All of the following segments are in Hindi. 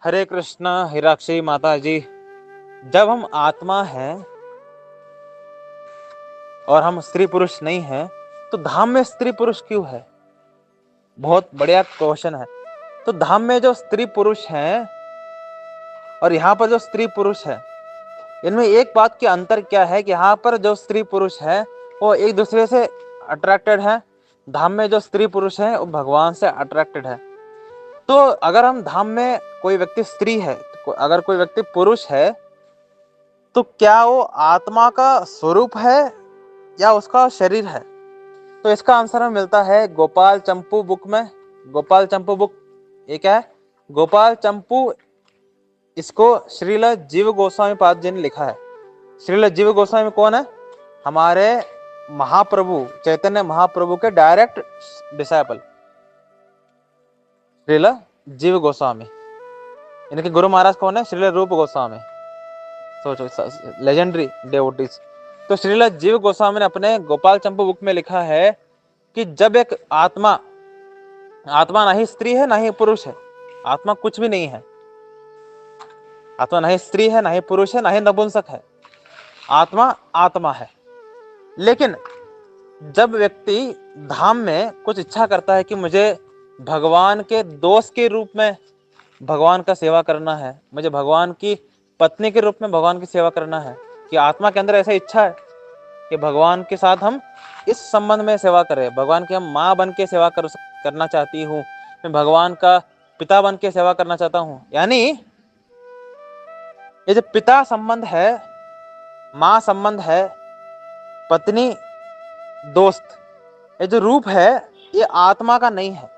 हरे कृष्णा हिराक्षी माता जी। जब हम आत्मा हैं और हम स्त्री पुरुष नहीं हैं तो धाम में स्त्री पुरुष क्यों है? बहुत बढ़िया क्वेश्चन है। तो धाम में जो स्त्री पुरुष हैं और यहाँ पर जो स्त्री पुरुष है, इनमें एक बात की अंतर क्या है कि यहाँ पर जो स्त्री पुरुष है वो एक दूसरे से अट्रैक्टेड है। धाम में जो स्त्री पुरुष है वो भगवान से अट्रैक्टेड है। तो अगर हम धाम में कोई व्यक्ति स्त्री है, अगर कोई व्यक्ति पुरुष है, तो क्या वो आत्मा का स्वरूप है या उसका शरीर है? तो इसका आंसर हमें मिलता है गोपाल चंपू बुक में। गोपाल चंपू बुक ये क्या है? गोपाल चंपू, इसको श्रील जीव गोस्वामी पाद जी ने लिखा है। श्रील जीव गोस्वामी कौन है? हमारे महाप्रभु चैतन्य महाप्रभु के डायरेक्ट डिसाइपल श्रील जीव गोस्वामी। इनके गुरु महाराज कौन है? श्रील रूप गोस्वामी। सोचो, लेजेंडरी डेवोटीज। तो श्रील जीव गोस्वामी ने अपने गोपाल चंपू बुक में लिखा है कि जब एक आत्मा ना ही स्त्री है ना ही पुरुष है, आत्मा कुछ भी नहीं है, आत्मा ना ही स्त्री है ना ही पुरुष है ना ही नपुंसक है, आत्मा आत्मा है। लेकिन जब व्यक्ति धाम में कुछ इच्छा करता है कि मुझे भगवान के दोस्त के रूप में भगवान का सेवा करना है, मुझे भगवान की पत्नी के रूप में भगवान की सेवा करना है, कि आत्मा के अंदर ऐसा इच्छा है कि भगवान के साथ हम इस संबंध में सेवा करें, भगवान की हम माँ बन के सेवा करना चाहती हूँ, मैं भगवान का पिता बन के सेवा करना चाहता हूँ। यानी ये जो पिता संबंध है, माँ संबंध है, पत्नी दोस्त, ये जो रूप है ये आत्मा का नहीं है।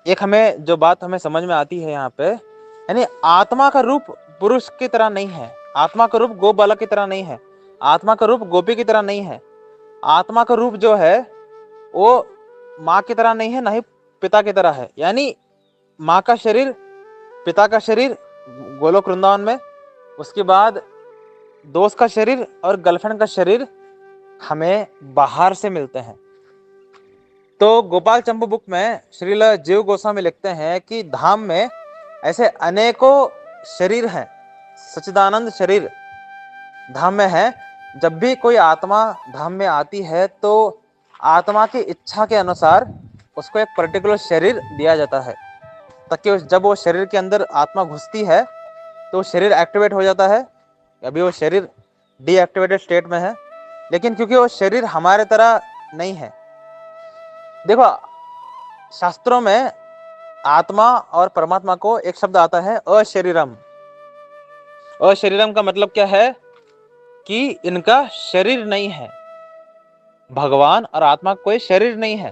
एक हमें जो बात हमें समझ में आती है यहाँ पे, यानी आत्मा का रूप पुरुष की तरह नहीं है, आत्मा का रूप गो बालक की तरह नहीं है, आत्मा का रूप गोपी की तरह नहीं है। आत्मा का रूप जो है वो माँ की तरह नहीं है, ना ही पिता की तरह है। यानी माँ का शरीर, पिता का शरीर गोलोक वृंदावन में, उसके बाद दोस्त का शरीर और गर्लफ्रेंड का शरीर हमें बाहर से मिलते हैं। तो गोपाल चंपू बुक में श्रील जीव गोस्वामी लिखते हैं कि धाम में ऐसे अनेकों शरीर हैं, सच्चिदानंद शरीर धाम में है। जब भी कोई आत्मा धाम में आती है तो आत्मा की इच्छा के अनुसार उसको एक पर्टिकुलर शरीर दिया जाता है, ताकि जब वो शरीर के अंदर आत्मा घुसती है तो शरीर एक्टिवेट हो जाता है। अभी वो शरीर डीएक्टिवेटेड स्टेट में है, लेकिन क्योंकि वो शरीर हमारे तरह नहीं है। देखो, शास्त्रों में आत्मा और परमात्मा को एक शब्द आता है अशरीरम। अशरीरम का मतलब क्या है? कि इनका शरीर नहीं है। भगवान और आत्मा कोई शरीर नहीं है।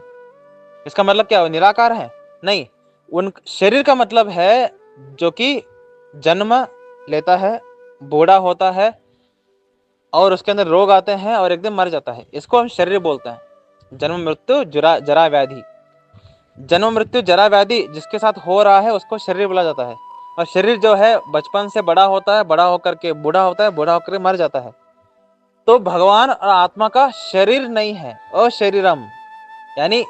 इसका मतलब क्या? निराकार है? नहीं, उन शरीर का मतलब है जो कि जन्म लेता है, बूढ़ा होता है और उसके अंदर रोग आते हैं और एक दिन मर जाता है, इसको हम शरीर बोलते हैं। जन्म मृत्यु जरा व्याधि, जन्म मृत्यु जरा व्याधि जिसके साथ हो रहा है उसको शरीर बोला जाता है। और शरीर जो है बचपन से बड़ा होता है, बड़ा होकर के बूढ़ा होता है, बूढ़ा होकर मर जाता है। तो भगवान और आत्मा का शरीर नहीं है, अशरीरम। यानी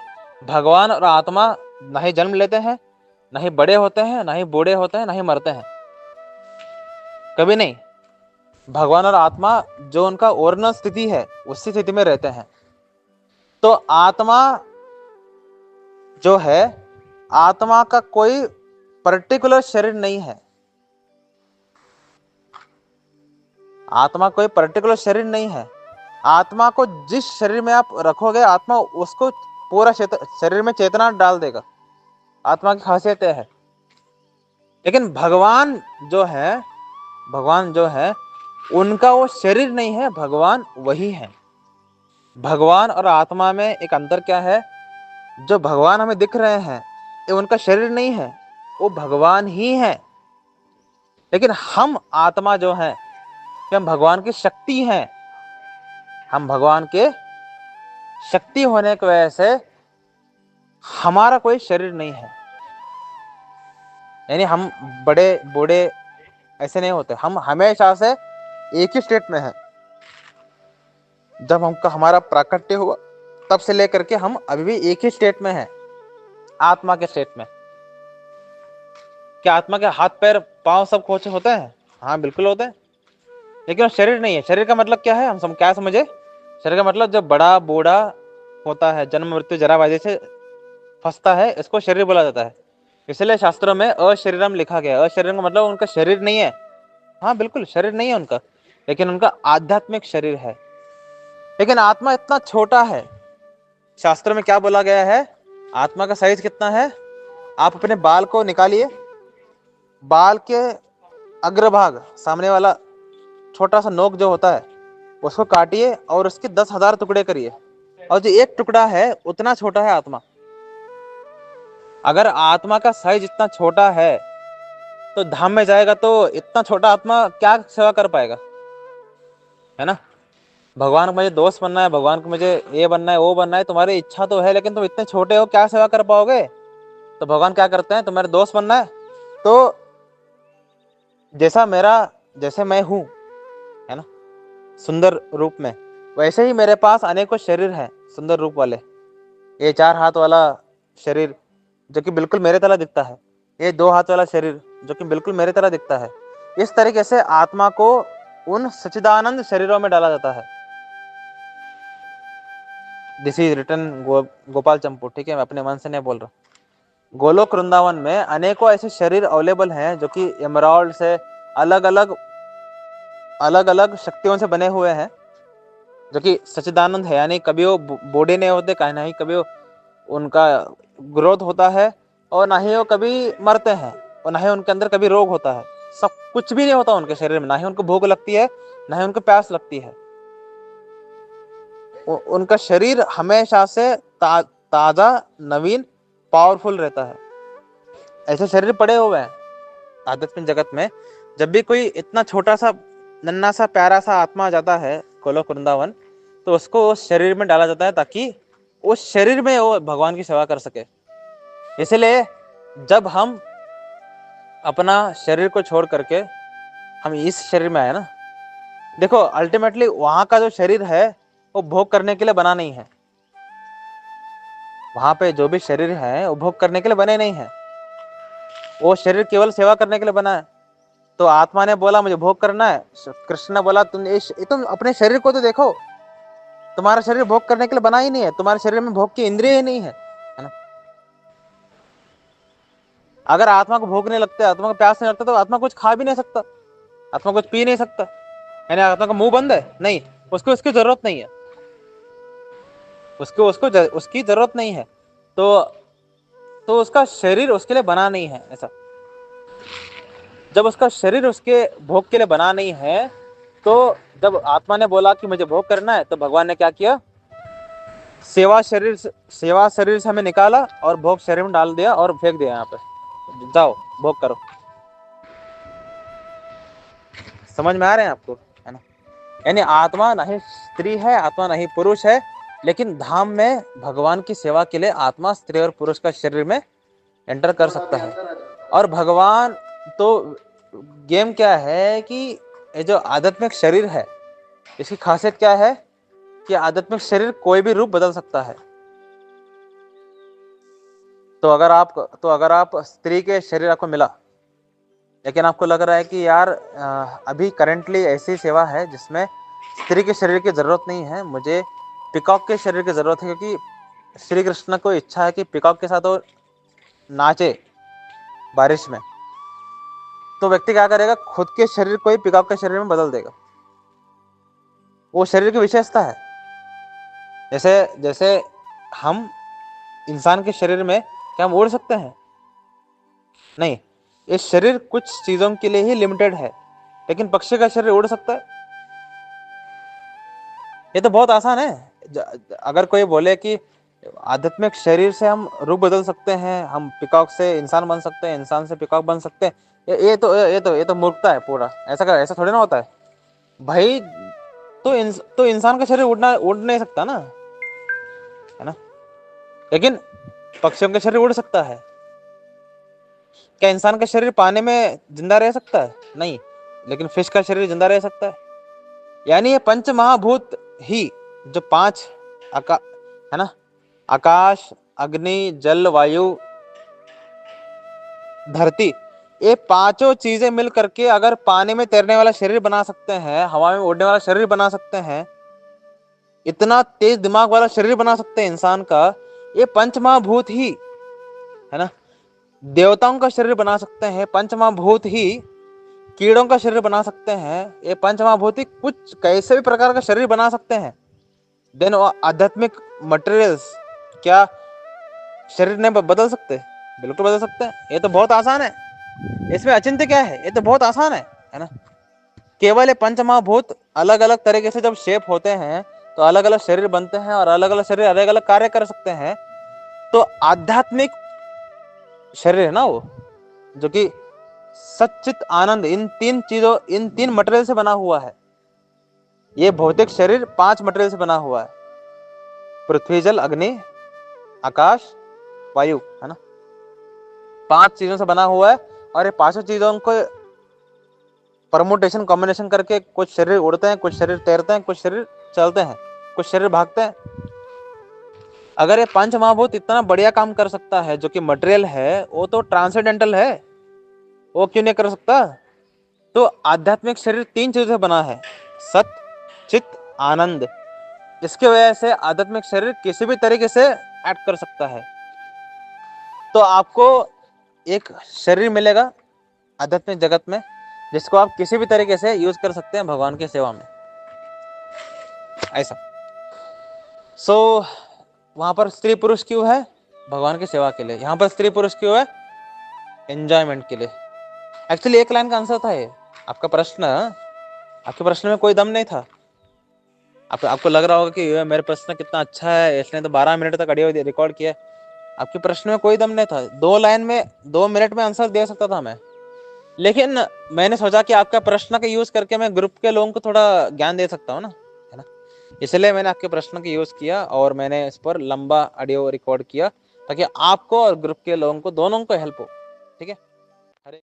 भगवान और आत्मा ना ही जन्म लेते हैं, ना ही बड़े होते हैं, ना ही बूढ़े होते हैं, ना ही मरते हैं, कभी नहीं। भगवान और आत्मा जो उनका ओरिजिनल स्थिति है उसी स्थिति में रहते हैं। तो आत्मा जो है, आत्मा का कोई पर्टिकुलर शरीर नहीं है। आत्मा कोई पर्टिकुलर शरीर नहीं है। आत्मा को जिस शरीर में आप रखोगे, आत्मा उसको पूरा शरीर में चेतना डाल देगा। आत्मा की खासियत है। लेकिन भगवान जो है उनका वो शरीर नहीं है, भगवान वही है। भगवान और आत्मा में एक अंतर क्या है? जो भगवान हमें दिख रहे हैं ये उनका शरीर नहीं है, वो भगवान ही है। लेकिन हम आत्मा जो है, हम भगवान की शक्ति हैं। हम भगवान के शक्ति होने की वजह से हमारा कोई शरीर नहीं है। यानी हम बड़े बूढ़े ऐसे नहीं होते, हम हमेशा से एक ही स्टेट में हैं। जब हमका हमारा प्राकट्य हुआ तब से लेकर के हम अभी भी एक ही स्टेट में हैं, आत्मा के स्टेट में। क्या आत्मा के हाथ पैर पांव सब कुछ होते हैं? हाँ बिल्कुल होते हैं, लेकिन वो शरीर नहीं है। शरीर का मतलब क्या है, हम क्या समझे? शरीर का मतलब जब बड़ा बूढ़ा होता है, जन्म मृत्यु जरा व्याधि से फंसता है, इसको शरीर बोला जाता है। इसलिए शास्त्रों में अशरीरम लिखा गया है। अशरीरम का मतलब उनका शरीर नहीं है। हाँ बिल्कुल शरीर नहीं है उनका, लेकिन उनका आध्यात्मिक शरीर है। लेकिन आत्मा इतना छोटा है, शास्त्र में क्या बोला गया है, आत्मा का साइज कितना है? आप अपने बाल को निकालिए, बाल के अग्रभाग सामने वाला छोटा सा नोक जो होता है उसको काटिए और उसके 10,000 टुकड़े करिए, और जो एक टुकड़ा है उतना छोटा है आत्मा। अगर आत्मा का साइज इतना छोटा है तो धाम में जाएगा तो इतना छोटा आत्मा क्या सेवा कर पाएगा, है ना? भगवान को मुझे दोस्त बनना है, भगवान को मुझे ये बनना है वो बनना है, तुम्हारी इच्छा तो है, लेकिन तुम इतने छोटे हो, क्या सेवा कर पाओगे? तो भगवान क्या करते हैं, तुम्हारे दोस्त बनना है तो जैसे मैं हूं, है ना, सुंदर रूप में, वैसे ही मेरे पास अनेकों शरीर हैं सुंदर रूप वाले। ये 4 हाथ वाला शरीर जो कि बिल्कुल मेरे तरह दिखता है, ये 2 हाथ वाला शरीर जो कि बिल्कुल मेरे तरह दिखता है। इस तरीके से आत्मा को उन सच्चिदानंद शरीरों में डाला जाता है। दिस इज रिटन गोपाल चंपू, ठीक है, मैं अपने मन से नहीं बोल रहा। गोलोक वृंदावन में अनेकों ऐसे शरीर अवेलेबल हैं जो कि एमराल्ड से अलग अलग शक्तियों से बने हुए हैं, जो कि सच्चिदानंद है। यानी कभी वो बूढ़े नहीं होते, कहीं नहीं कभी वो उनका ग्रोथ होता है, और ना ही वो कभी मरते हैं, और ना ही उनके अंदर कभी रोग होता है। सब कुछ भी नहीं होता उनके शरीर में, ना ही उनको भूख लगती है, ना ही उनको प्यास लगती है। उनका शरीर हमेशा से ताजा, नवीन, पावरफुल रहता है। ऐसे शरीर पड़े हुए हैं आध्यात्मिक जगत में। जब भी कोई इतना छोटा सा नन्ना सा प्यारा सा आत्मा आ जाता है गोलोक वृंदावन, तो उसको उस शरीर में डाला जाता है ताकि उस शरीर में वो भगवान की सेवा कर सके। इसलिए जब हम अपना शरीर को छोड़ करके हम इस शरीर में आए ना, देखो अल्टीमेटली वहां का जो शरीर है वो भोग करने के लिए बना नहीं है। वहां पे जो भी शरीर है वो भोग करने के लिए बने नहीं है, वो शरीर केवल सेवा करने के लिए बना है। तो आत्मा ने बोला मुझे भोग करना है, कृष्ण ने बोला तुम अपने शरीर को तो देखो, तुम्हारा शरीर भोग करने के लिए बना ही नहीं है, तुम्हारे शरीर में भोग की इंद्रिय ही नहीं है, है ना? अगर आत्मा को भोग नहीं लगता, आत्मा को प्यास नहीं लगता, तो आत्मा कुछ खा भी नहीं सकता, आत्मा कुछ पी नहीं सकता। यानी आत्मा का मुंह बंद है? नहीं, उसको उसकी जरूरत नहीं है, उसको उसको उसकी जरूरत नहीं है। तो उसका शरीर उसके लिए बना नहीं है। ऐसा जब उसका शरीर उसके भोग के लिए बना नहीं है, तो जब आत्मा ने बोला कि मुझे भोग करना है, तो भगवान ने क्या किया, सेवा शरीर से हमें निकाला और भोग शरीर में डाल दिया और फेंक दिया यहाँ पे, जाओ भोग करो। समझ में आ रहे हैं आपको, है ना? यानी आत्मा ना ही स्त्री है, आत्मा ना ही पुरुष है, लेकिन धाम में भगवान की सेवा के लिए आत्मा स्त्री और पुरुष का शरीर में एंटर कर सकता है। और भगवान तो गेम क्या है कि ये जो आध्यात्मिक शरीर है, इसकी खासियत क्या है कि आध्यात्मिक शरीर कोई भी रूप बदल सकता है। तो अगर आप स्त्री के शरीर आपको मिला, लेकिन आपको लग रहा है कि यार अभी करेंटली ऐसी सेवा है जिसमें स्त्री के शरीर की जरूरत नहीं है, मुझे पिकॉक के शरीर की जरूरत है, क्योंकि श्री कृष्ण को इच्छा है कि पिकॉक के साथ वो नाचे बारिश में, तो व्यक्ति क्या करेगा, खुद के शरीर को ही पिकॉक के शरीर में बदल देगा। वो शरीर की विशेषता है। जैसे जैसे हम इंसान के शरीर में क्या हम उड़ सकते हैं? नहीं, इस शरीर कुछ चीजों के लिए ही लिमिटेड है, लेकिन पक्षी का शरीर उड़ सकता है। ये तो बहुत आसान है। अगर कोई बोले कि आध्यात्मिक शरीर से हम रूप बदल सकते हैं, हम पिकॉक से इंसान बन सकते हैं, इंसान से पिकॉक बन सकते हैं, ये तो मूर्खता है पूरा। ऐसा थोड़ी ना होता है भाई। तो इंसान का शरीर उड़ नहीं सकता ना, है ना? लेकिन पक्षियों का शरीर उड़ सकता है। क्या इंसान का शरीर पानी में जिंदा रह सकता है? नहीं, लेकिन फिश का शरीर जिंदा रह सकता है। यानी ये पंच महाभूत ही, जो 5 है ना, आकाश, अग्नि, जल, वायु, धरती, ये पांचों चीजें मिल करके अगर पानी में तैरने वाला शरीर बना सकते हैं, हवा में उड़ने वाला शरीर बना सकते हैं, इतना तेज दिमाग वाला शरीर बना सकते हैं इंसान का, ये पंचमहाभूत ही है ना। देवताओं का शरीर बना सकते हैं पंचमहाभूत ही, कीड़ों का शरीर बना सकते हैं, ये पंचमहाभूत ही कुछ कैसे भी प्रकार का शरीर बना सकते हैं। देन आध्यात्मिक मटेरियल्स क्या शरीर ने बदल सकते? बिल्कुल बदल सकते हैं। ये तो बहुत आसान है, इसमें अचिंत्य क्या है, ये तो बहुत आसान है ना। केवल ये पंचमहाभूत अलग अलग तरीके से जब शेप होते हैं तो अलग अलग शरीर बनते हैं, और अलग अलग शरीर अलग अलग कार्य कर सकते हैं। तो आध्यात्मिक शरीर है ना वो, जो कि सच्चित आनंद, इन तीन चीजों, इन तीन मटेरियल से बना हुआ है। ये भौतिक शरीर 5 मटेरियल से बना हुआ है, पृथ्वी जल अग्नि आकाश वायु, है ना। 5 चीजों से बना हुआ है, और ये पांचों चीजों को परमुटेशन कॉम्बिनेशन करके कुछ शरीर उड़ते हैं, कुछ शरीर तैरते हैं, कुछ शरीर चलते हैं, कुछ शरीर भागते हैं। अगर ये पंच महाभूत इतना बढ़िया काम कर सकता है, जो कि मटेरियल है, वो तो ट्रांसेंडेंटल है, वो क्यों नहीं कर सकता? तो आध्यात्मिक शरीर 3 चीजों से बना है, सत चित आनंद। इसके वजह से आध्यात्मिक शरीर किसी भी तरीके से एक्ट कर सकता है। तो आपको एक शरीर मिलेगा आध्यात्मिक जगत में, जिसको आप किसी भी तरीके से यूज कर सकते हैं भगवान की सेवा में, ऐसा। वहां पर स्त्री पुरुष क्यों है? भगवान की सेवा के लिए। यहाँ पर स्त्री पुरुष क्यों है? एंजॉयमेंट के लिए। एक्चुअली एक लाइन का आंसर था ये आपका प्रश्न। आपके प्रश्न में कोई दम नहीं था। आपको लग रहा होगा कि मेरे प्रश्न कितना अच्छा है, इसने तो 12 मिनट तक ऑडियो रिकॉर्ड किया। आपके प्रश्न में कोई दम नहीं था। 2 लाइन में 2 मिनट में आंसर दे सकता था मैं, लेकिन मैंने सोचा कि आपका प्रश्न का यूज करके मैं ग्रुप के लोगों को थोड़ा ज्ञान दे सकता हूँ ना, है ना। इसलिए मैंने आपके प्रश्न का यूज किया, और मैंने इस पर लंबा ऑडियो रिकॉर्ड किया, ताकि आपको और ग्रुप के लोगों को, दोनों को हेल्प हो। ठीक है।